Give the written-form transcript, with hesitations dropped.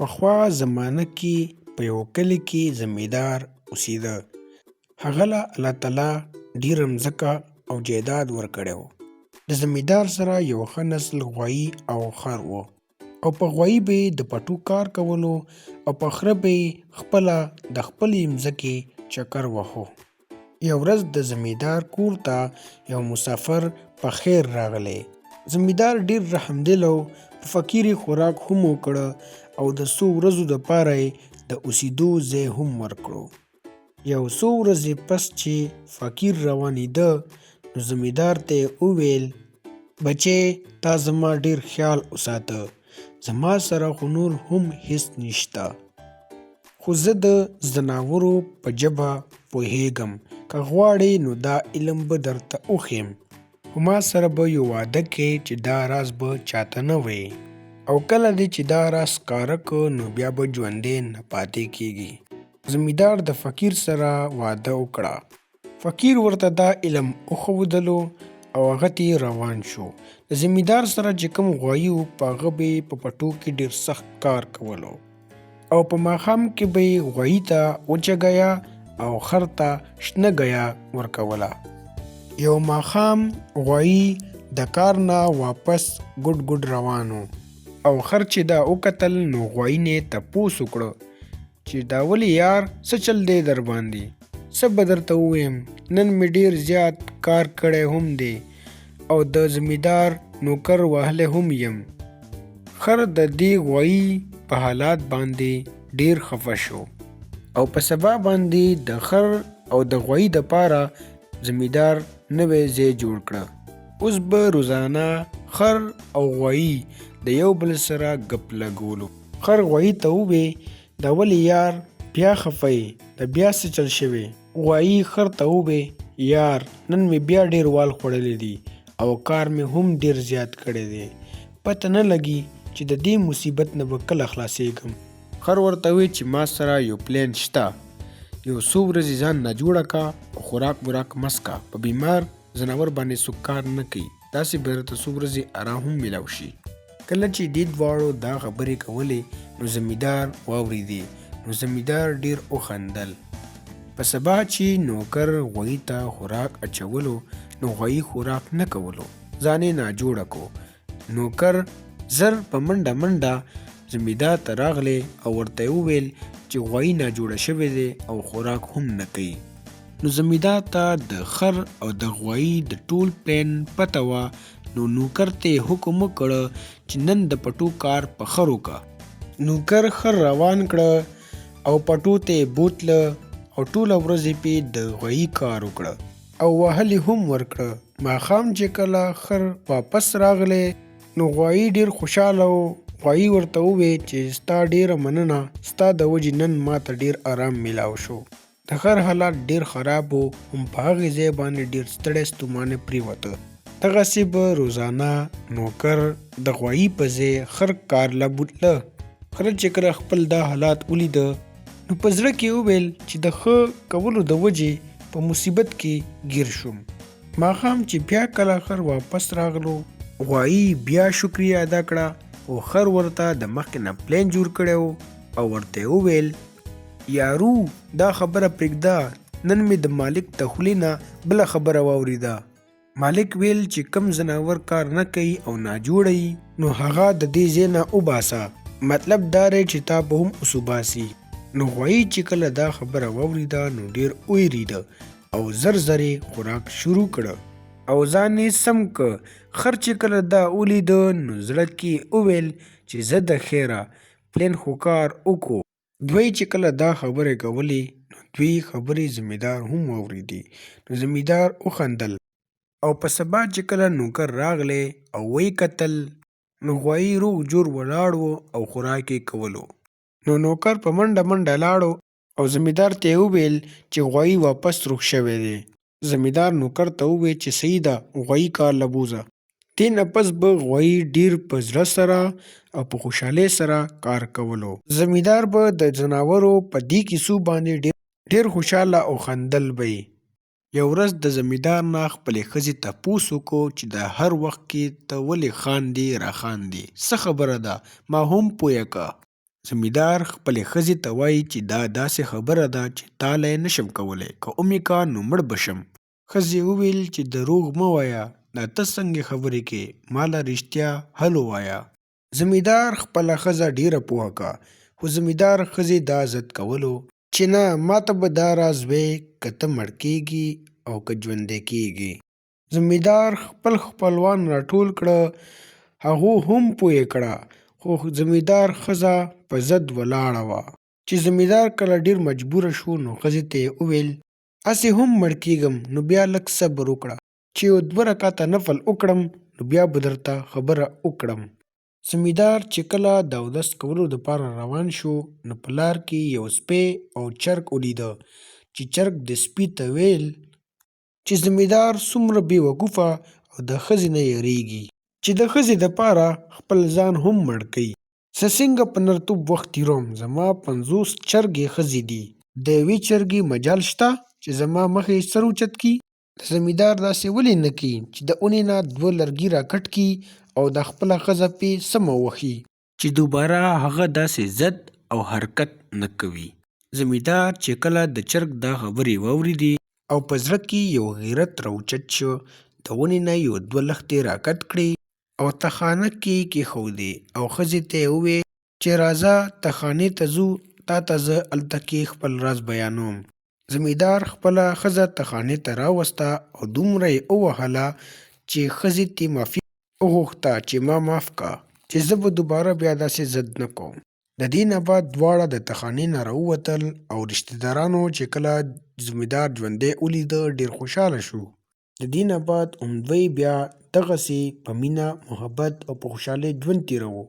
پخوا زمانه کې په یو کلي کې زمیندار اوسېده. هغه له الله تعالی ډېره مځکه او جایداد ورکړی و. د زمیندار سره یو ښه نسل غوایي او خر و، او په غوایي به یې د پټو کار کولو او په خره به یې خپله د خپلې مځکې چکر وهو. یو ورځ د زمیندار کور ته یو مسافر په خیر راغلی. زمیندار ډېر رحمدل او په فقیر یې خوراک هم وکړه او د څو ورځو دپاره یې د اوسېدو ځای هم ورکړو. یو څو ورځې پس چې فقیر روانېده، نو زمیندار ته یې وویل: بچی، تا زما ډېر خیال وساته. زما سره خو نور هم هېڅ نشته، خو زه د ځناورو په ژبه پوهېږم. که غواړې نو دا علم به درته وښیم، خو ما سره به یو وعده کوې چې دا راز به چاته نه وایې، او کله دې چې دا راز ښکاره کړ نو بیا به ژوندی نه پاتې کېږي. زمیندار د فقیر سره وعده وکړه. فقیر ورته دا علم وښودلو او هغه ته روان شو. د زمیندار سره چې کوم غوایي و، په هغه به یې په پټو کې ډېر سخت کار کولو، او په ماښام کې به یې غوایي ته وچه ګیا او خر ته شنه ګیا ورکوله. یو ماښام غوایي د کار نه واپس ګوډ ګوډ روان و، او خر چې دا وکتل نو غوایي نه یې تپوس وکړه چې دا ولې یار، څه چل دی در باندې؟ څه به درته ووایم، نن مې ډېر زیات کار کړی هم دی او د زمیندار نوکر وهلی هم یم. خر د دې غوایي په حالات باندې ډېر خفه شو، او په سبا باندې د خر او د غوایي دپاره زمیندار نوی ځای جوړ کړه. اوس به روزانه خر او غوایي د یو بل سره ګپ لګولو. خر غوایي ته ووی: دا ولې یار بیا خفه یې، دا بیا څه چل شوی؟ غوایي خر ته ووی: یار، نن مې بیا ډېر وال خوړلی دی او کار مې هم ډېر زیات کړی دی. پته نه لګي چې د دې مصیبت نه به کله خلاصېږم. خر ورته وی چې ما سره یو پلان شته. یو څو ورځې ځان ناجوړه کا او خوراک وراک مسکه. په بیمار ځناور باندې څوک کار نه کوي، داسې به درته څو ورځې ارام هم میلاو شي. کله چې دې دواړو دا خبرې کولې نو زمیندار واورېدې. نو زمیندار ډېر وخندل. په سبا چې نوکر غوایي ته خوراک اچولو نو غوایي خوراک نه کولو، ځان یې ناجوړه کو. نوکر زر په منډه منډه زمیندار ته راغلی او ورته یې وویل چې غوایي ناجوړه شوی دی او خوراک هم نه کوي. نو زمیندار ته د خر او د غوایي د ټول پلان پته وه. نو نوکر ته یې حکم وکړ چې نن د پټو کار په خر وکړه. نوکر خر روان کړه او پټو ته یې بوتله او ټوله ورځ یې پې د غوایي کار وکړه او وهل یې هم ورکړه. ماښام چې کله خر واپس راغلی نو غوایي ډېر خوشحاله و. غوایي ورته ووی چې ستا ډېره مننه، ستا د وجې نن ماته ډېر آرام میلاو شو. د خر حالات ډېر خراب و، هم په هغې ځای باندې ډېر ستړی ستومانه پرېوته. دغسې به روزانه نوکر د غوایي په ځای خر کار له بوتله. خر چې کله خپل دا حالات ولیده نو په زړه کې وویل چې د ښه کولو د وجې په مصیبت کې ګیر شوم. ماښام چې بیا کله خر واپس راغلو، غوایي بیا شکریه ادا کړه او خر ورته د مخکې نه پلان جوړ کړی و او ورته یې وویل: یارو، دا خبره پرېږده، نن مې د مالک د خولې نه بله خبره واورېده. مالک ویل چې کم ځناور کار نه کوي او ناجوړه یي نو هغه د دې ځای نه وباسه، مطلب دا دی چې تا به هم وسوباسي. نو غوایي چې کله دا خبره واورېده نو ډېر ویرېده او زر زر یې خوراک شروع کړه او ځان یې سم که. خر چې کله دا ولیده نو زړه کې وویل چې زه د خیره پلان خو کار وکړو. دوی چې کله دا خبرې کولې نو دوی خبرې زمیندار هم واورېدې. نو زمیندار وخندل، او په سبا چې کله نوکر راغلی او ویې کتل نو غوایي روغ جوړ ولاړ و او خوراک یې کولو. نو نوکر په منډه منډه لاړو او زمیندار ته یې وویل چې غوایي واپس روغ شوی دی. زمیندار نوکر ته وویل چې صحیح ده، غوایي کار له بوځه. دې نه پس به غوایي ډېر په زړه سره او په خوشحالۍ سره کار کولو. زمیندار به د ځناورو په دې کیسو باندې ډېر خوشحاله او خندل به یې. یو ورځ د زمیندار نه خپلې ښځې تپوس وکړو چې د هر وخت کې ته ولې خاندې را خاندې، څه خبره ده، ما هم پویه که. زمیندار خپلې ښځې ته وایي چې دا داسې خبره ده چې تاله یې نشم کولی، که ومې کا نو مړ به شم. ښځې وویل چې دروغ مه وایه، دا ته څنګه خبرې کوې، ماله رښتیا حل ووایه. زمیندار خپله ښځه ډېره پوهه کړه، خو زمیندار ښځې دا ضد کولو چې نه، ماته به دا راز وایې که ته مړ کېږي او که ژوندی کېږي. زمیندار خپل خپلوان راټول کړه، هغو هم پوه کړه، خو زمیندار ښځه په ضد ولاړه وه. چې زمیندار کله ډېر مجبوره شو نو ښځې ته یې وویل هسې هم مړ کېږم نو بیا لږ صبر وکړه، چې یو 2 رکعته نفل وکړم نو بیا به درته خبره وکړم. زمیندار چې کله د اودس کولو دپاره روان شو نو په لار کې یو سپی او چرګ ولیده، چې چرګ د سپي ته ویل چې زمیندار څومره بې وقوفه او د ښځې نه یریږي، چې د ښځې دپاره خپل ځان هم مړ کوي. زه څنګه په نرتوب وخت تېروم، زما 50 چرګې ښځې دي، د یوې چرګې مجال شته چې زما مخې سر اوچت کړي. زمیندار داسې ولې نه کوي چې د اونې نه 2 لرګي راکټ کړي او د خپله ښځه پې سمه وښي، چې دوباره هغه داسې ضد او حرکت نه کوي. زمیندار چې کله د چرګ دا خبرې واورېدې او په زړه کې یو غیرت راوچت شو، د ونې نه یو 2 لښتې راکټ کړې او تخانه کې یې کېښودې او ښځې ته یې وویل چې راځه تخانې ته ځو، تا ته زه هلته کې خپل راز بیانوم. زمیندار خپله ښځه تخانې ته راوسته او دومره یې ووهله چې ښځې ترې معافي وغوښته چې ما معاف کړه، چې زه به دوباره بیا داسې ضد نه کوم. د دې نه بعد دواړه د تخانې نه راووتل او رشته دارانو چې کله زمیندار ژوندی ولیده ډېر خوشحاله شو. د دې نه بعد دوی بیا دغسې په مینه، محبت او په خوشحالۍ ژوند تېروه.